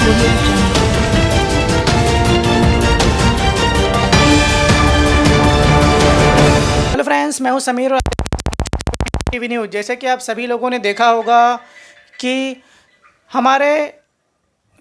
Hello friends, मैं हूं समीर और टीवी न्यूज़। जैसे कि आप सभी लोगों ने देखा होगा कि हमारे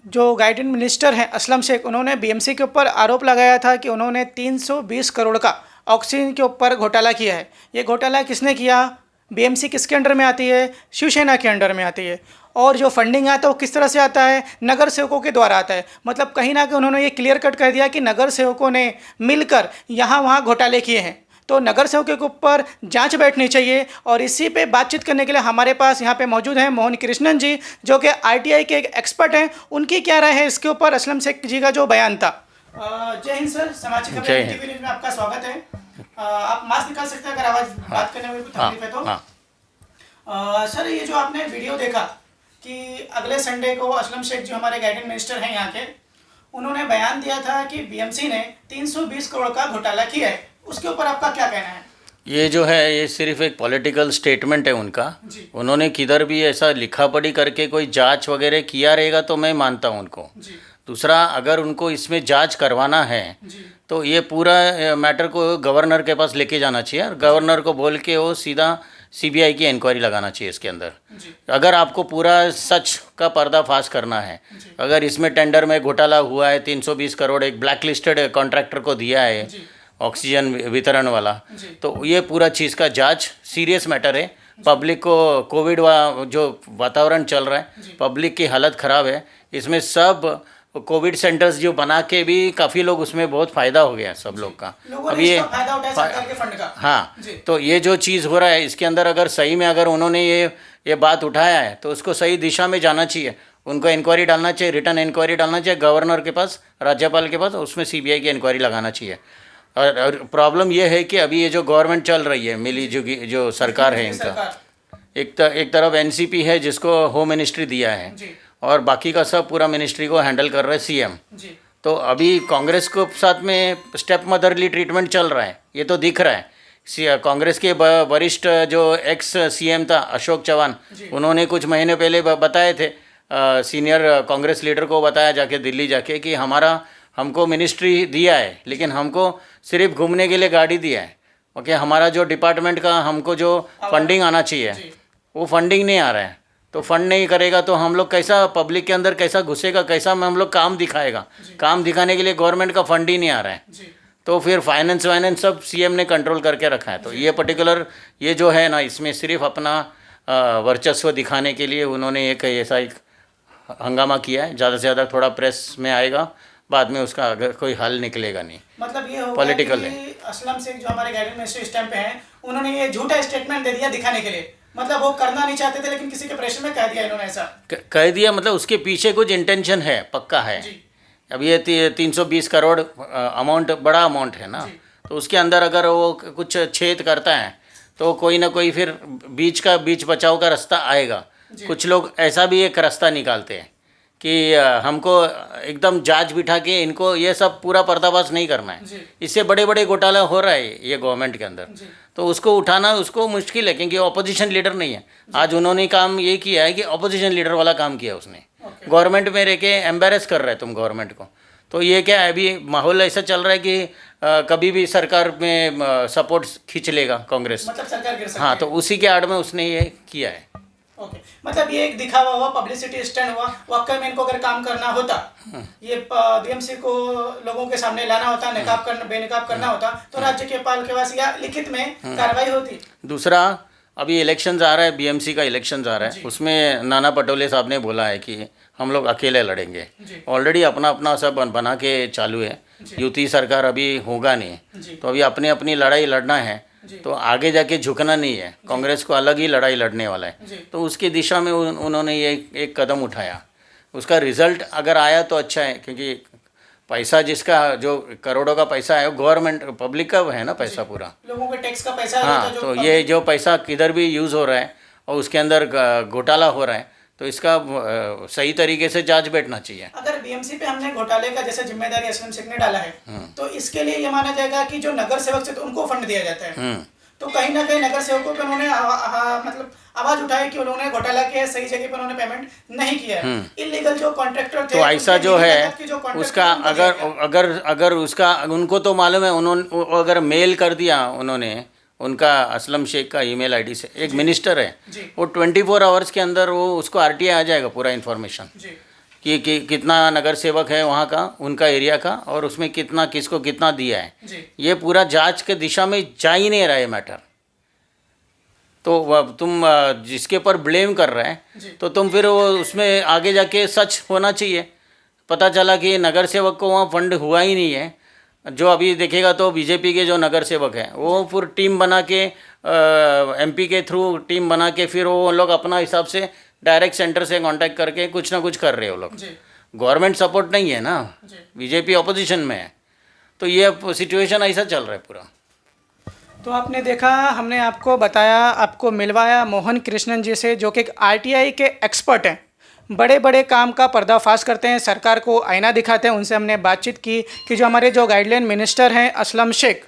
जो गाइडेंस मिनिस्टर हैं असलम शेख, उन्होंने बीएमसी के ऊपर आरोप लगाया था कि उन्होंने 320 करोड़ का ऑक्सीजन के ऊपर घोटाला किया है। ये घोटाला किसने किया, बीएमसी किसके अंडर में आती है, शिवसेना के अंडर में आती है, और जो फंडिंग आता है वो किस तरह से आता है, नगर सेवकों के द्वारा आता है। मतलब कहीं ना कहीं उन्होंने ये क्लियर कट कर दिया कि नगर सेवकों ने मिलकर यहाँ वहाँ घोटाले किए हैं। तो नगर सेवकों के ऊपर जांच बैठनी चाहिए। और इसी पे बातचीत करने के लिए हमारे पास यहाँ पे मौजूद हैं मोहन कृष्णन जी, जो कि आरटीआई के एक एक्सपर्ट हैं। उनकी क्या राय है इसके ऊपर असलम शेख जी का जो बयान था। जय हिंद सर, समाचार खबर टीवी न्यूज़ में आपका स्वागत है। आप मास्क निकाल सकते हैं अगर आवाज़ बात करने में कोई तकलीफ है तो। सर, ये जो आपने वीडियो देखा कि अगले संडे को असलम शेख जो हमारे गाइडेंस मिनिस्टर हैं यहाँ के, उन्होंने बयान दिया था कि बीएमसी ने 320 करोड़ का घोटाला किया है, उसके ऊपर आपका क्या कहना है? ये जो है ये सिर्फ एक पॉलिटिकल स्टेटमेंट है उनका। उन्होंने किधर भी ऐसा लिखा पढ़ी करके कोई जांच वगैरह किया रहेगा तो मैं मानता हूँ उनको। दूसरा, अगर उनको इसमें जांच करवाना है तो ये पूरा मैटर को गवर्नर के पास लेके जाना चाहिए और गवर्नर को बोल के वो सीधा सीबीआई की इंक्वायरी लगाना चाहिए इसके अंदर। अगर आपको पूरा सच का पर्दाफाश करना है, अगर इसमें टेंडर में घोटाला हुआ है, 320 करोड़ एक ब्लैक लिस्टेड कॉन्ट्रैक्टर को दिया है ऑक्सीजन वितरण वाला, तो ये पूरा चीज़ का जांच सीरियस मैटर है। पब्लिक को कोविड जो वातावरण चल रहा है, पब्लिक की हालत ख़राब है, इसमें सब कोविड सेंटर्स जो बना के भी काफ़ी लोग उसमें बहुत फ़ायदा हो गया सब लोग का। अब ये हाँ, तो ये जो चीज़ हो रहा है इसके अंदर अगर सही में अगर उन्होंने ये बात उठाया है तो उसको सही दिशा में जाना चाहिए। उनको इंक्वायरी डालना चाहिए, रिटर्न इंक्वायरी डालना चाहिए गवर्नर के पास, राज्यपाल के पास, उसमें सीबीआई की इंक्वायरी लगाना चाहिए। और प्रॉब्लम ये है कि अभी ये जो गवर्नमेंट चल रही है, मिली जो सरकार है इनका, एक तरफ एनसीपी है जिसको होम मिनिस्ट्री दिया है और बाकी का सब पूरा मिनिस्ट्री को हैंडल कर रहा है सीएम। तो अभी कांग्रेस को साथ में स्टेप मदरली ट्रीटमेंट चल रहा है, ये तो दिख रहा है। कांग्रेस के वरिष्ठ जो एक्स सीएम था अशोक चौहान, उन्होंने कुछ महीने पहले बताए थे, सीनियर कांग्रेस लीडर को बताया जाके दिल्ली जाके कि हमको मिनिस्ट्री दिया है लेकिन हमको सिर्फ घूमने के लिए गाड़ी दिया है। ओके, हमारा जो डिपार्टमेंट का हमको जो फंडिंग आना चाहिए वो फंडिंग नहीं आ रहा है। तो फंड नहीं करेगा तो हम लोग कैसा पब्लिक के अंदर कैसा घुसेगा, कैसा हम लोग काम दिखाएगा? काम दिखाने के लिए गवर्नमेंट का फंड ही नहीं आ रहा है। तो फिर फाइनेंस सब सीएम ने कंट्रोल करके रखा है। तो ये पर्टिकुलर ये जो है ना, इसमें सिर्फ अपना वर्चस्व दिखाने के लिए उन्होंने एक ऐसा एक हंगामा किया है। ज़्यादा से ज़्यादा थोड़ा प्रेस में आएगा, बाद में उसका अगर कोई हल निकलेगा नहीं। मतलब ये पॉलिटिकल है। असलम शेख जो हमारे गाइडेंस मिनिस्टर इस टाइम पे हैं, उन्होंने ये झूठा स्टेटमेंट दे दिया दिखाने के लिए। मतलब वो करना नहीं चाहते थे लेकिन किसी के प्रेशर में कह दिया इन्होंने, ऐसा कह दिया। मतलब उसके पीछे कुछ इंटेंशन है, पक्का है। अब ये 320 करोड़ अमाउंट बड़ा अमाउंट है ना, तो उसके अंदर अगर वो कुछ छेद करता है तो कोई ना कोई फिर बीच बचाव का रास्ता आएगा। कुछ लोग ऐसा भी एक रास्ता निकालते हैं कि हमको एकदम जांच बिठा के इनको ये सब पूरा पर्दाफाश नहीं करना है। इससे बड़े बड़े घोटाला हो रहा है ये गवर्नमेंट के अंदर, तो उसको उठाना उसको मुश्किल है क्योंकि ऑपोजिशन लीडर नहीं है। आज उन्होंने काम ये किया है कि ऑपोजिशन लीडर वाला काम किया उसने। गवर्नमेंट में रह के एम्बेरस कर रहे तुम गवर्नमेंट को। तो ये क्या है, अभी माहौल ऐसा चल रहा है कि कभी भी सरकार में सपोर्ट खींच लेगा कांग्रेस, मतलब सरकार गिर सकती है। हाँ, तो उसी के आड़ में उसने ये किया है। ओके, मतलब ये एक दिखावा हुआ, पब्लिसिटी स्टंट हुआ। वाकई में इनको अगर काम करना होता, ये बीएमसी को लोगों के सामने लाना होता, निकाब करना बेनकाब करना होता, तो राज्यपाल के पास या लिखित में कार्रवाई होती। दूसरा, अभी इलेक्शंस आ रहा है, बीएमसी का इलेक्शंस आ रहा है, उसमें नाना पटोले साहब ने बोला है कि हम लोग अकेले लड़ेंगे। ऑलरेडी अपना सब बना के चालू है। यूपी सरकार अभी होगा नहीं, तो अभी अपनी लड़ाई लड़ना है। तो आगे जाके झुकना नहीं है, कांग्रेस को अलग ही लड़ाई लड़ने वाला है। तो उसकी दिशा में उन्होंने ये एक कदम उठाया। उसका रिजल्ट अगर आया तो अच्छा है, क्योंकि पैसा जिसका जो करोड़ों का पैसा है वो गवर्नमेंट पब्लिक का है ना, पैसा पूरा लोगों के टैक्स का पैसा। हाँ, तो ये जो पैसा किधर भी यूज़ हो रहा है और उसके अंदर घोटाला हो रहा है, तो इसका सही तरीके से जांच बैठना चाहिए। अगर बीएमसी पे हमने घोटाले का जैसे जिम्मेदारी असलम शेख ने डाला है, तो इसके लिए ये माना जाएगा कि जो नगर सेवक से तो उनको फंड दिया जाता है, तो कहीं ना कहीं नगर सेवकों पे उन्होंने मतलब आवाज उठाई कि उन्होंने घोटाला किया है, सही जगह पर उन्होंने पेमेंट नहीं किया है। इलीगल जो कॉन्ट्रैक्टर थे, तो ऐसा जो है उसका अगर उसका उनको तो मालूम है, उन्होंने अगर मेल कर दिया उन्होंने उनका असलम शेख का ईमेल आईडी से, एक मिनिस्टर है, वो 24 आवर्स के अंदर वो उसको आरटीआई आ जाएगा पूरा इन्फॉर्मेशन कि कितना नगर सेवक है वहाँ का, उनका एरिया का, और उसमें कितना किसको कितना दिया है। ये पूरा जांच के दिशा में जा ही नहीं रहा है मैटर। तो तुम जिसके ऊपर ब्लेम कर रहे हैं तो तुम फिर वो उसमें आगे जाके सच होना चाहिए। पता चला कि नगर सेवक को वहाँ फंड हुआ ही नहीं है। जो अभी देखेगा तो बीजेपी के जो नगर सेवक हैं वो फिर टीम बना के एमपी के थ्रू टीम बना के फिर वो लोग अपना हिसाब से डायरेक्ट सेंटर से कांटेक्ट करके कुछ ना कुछ कर रहे हो लोग। गवर्नमेंट सपोर्ट नहीं है ना, बीजेपी ऑपोजिशन में है, तो ये सिचुएशन ऐसा चल रहा है पूरा। तो आपने देखा, हमने आपको बताया, आपको मिलवाया मोहन कृष्णन जी से, जो कि एक आरटीआई के एक्सपर्ट हैं, बड़े बड़े काम का पर्दाफाश करते हैं, सरकार को आईना दिखाते हैं। उनसे हमने बातचीत की कि जो हमारे जो गाइडलाइन मिनिस्टर हैं असलम शेख,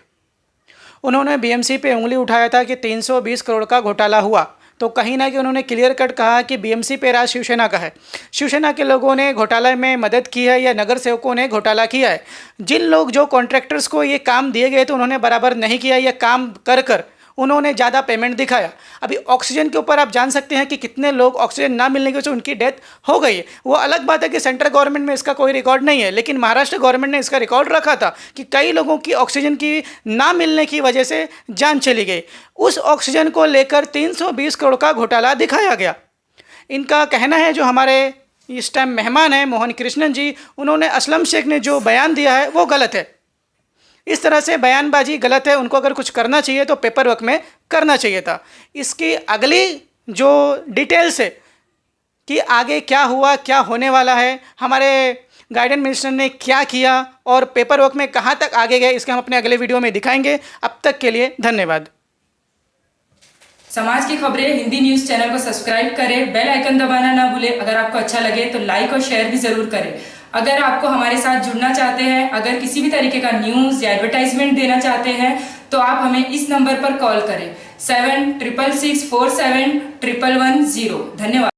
उन्होंने बीएमसी पे उंगली उठाया था कि 320 करोड़ का घोटाला हुआ। तो कहीं ना कहीं उन्होंने क्लियर कट कहा कि बीएमसी पे राज शिवसेना का है, शिवसेना के लोगों ने घोटाले में मदद की है या नगर सेवकों ने घोटाला किया है। जिन लोग जो कॉन्ट्रैक्टर्स को ये काम दिए गए तो उन्होंने बराबर नहीं किया, ये काम कर उन्होंने ज़्यादा पेमेंट दिखाया। अभी ऑक्सीजन के ऊपर आप जान सकते हैं कि कितने लोग ऑक्सीजन ना मिलने की वजह से उनकी डेथ हो गई है। वो अलग बात है कि सेंट्रल गवर्नमेंट में इसका कोई रिकॉर्ड नहीं है, लेकिन महाराष्ट्र गवर्नमेंट ने इसका रिकॉर्ड रखा था कि कई लोगों की ऑक्सीजन की ना मिलने की वजह से जान चली गई। उस ऑक्सीजन को लेकर 320 करोड़ का घोटाला दिखाया गया। इनका कहना है, जो हमारे इस टाइम मेहमान हैं मोहन कृष्णन जी, उन्होंने असलम शेख ने जो बयान दिया है वो गलत है। इस तरह से बयानबाजी गलत है। उनको अगर कुछ करना चाहिए तो पेपर वर्क में करना चाहिए था। इसकी अगली जो डिटेल्स है कि आगे क्या हुआ, क्या होने वाला है, हमारे गाइडेंस मिनिस्टर ने क्या किया और पेपर वर्क में कहाँ तक आगे गए, इसके हम अपने अगले वीडियो में दिखाएंगे। अब तक के लिए धन्यवाद। समाज की खबरें हिंदी न्यूज चैनल को सब्सक्राइब करें, बेल आइकन दबाना ना भूलें। अगर आपको अच्छा लगे तो लाइक और शेयर भी जरूर करें। अगर आपको हमारे साथ जुड़ना चाहते हैं, अगर किसी भी तरीके का न्यूज या एडवर्टाइजमेंट देना चाहते हैं तो आप हमें इस नंबर पर कॉल करें 7666471110। धन्यवाद।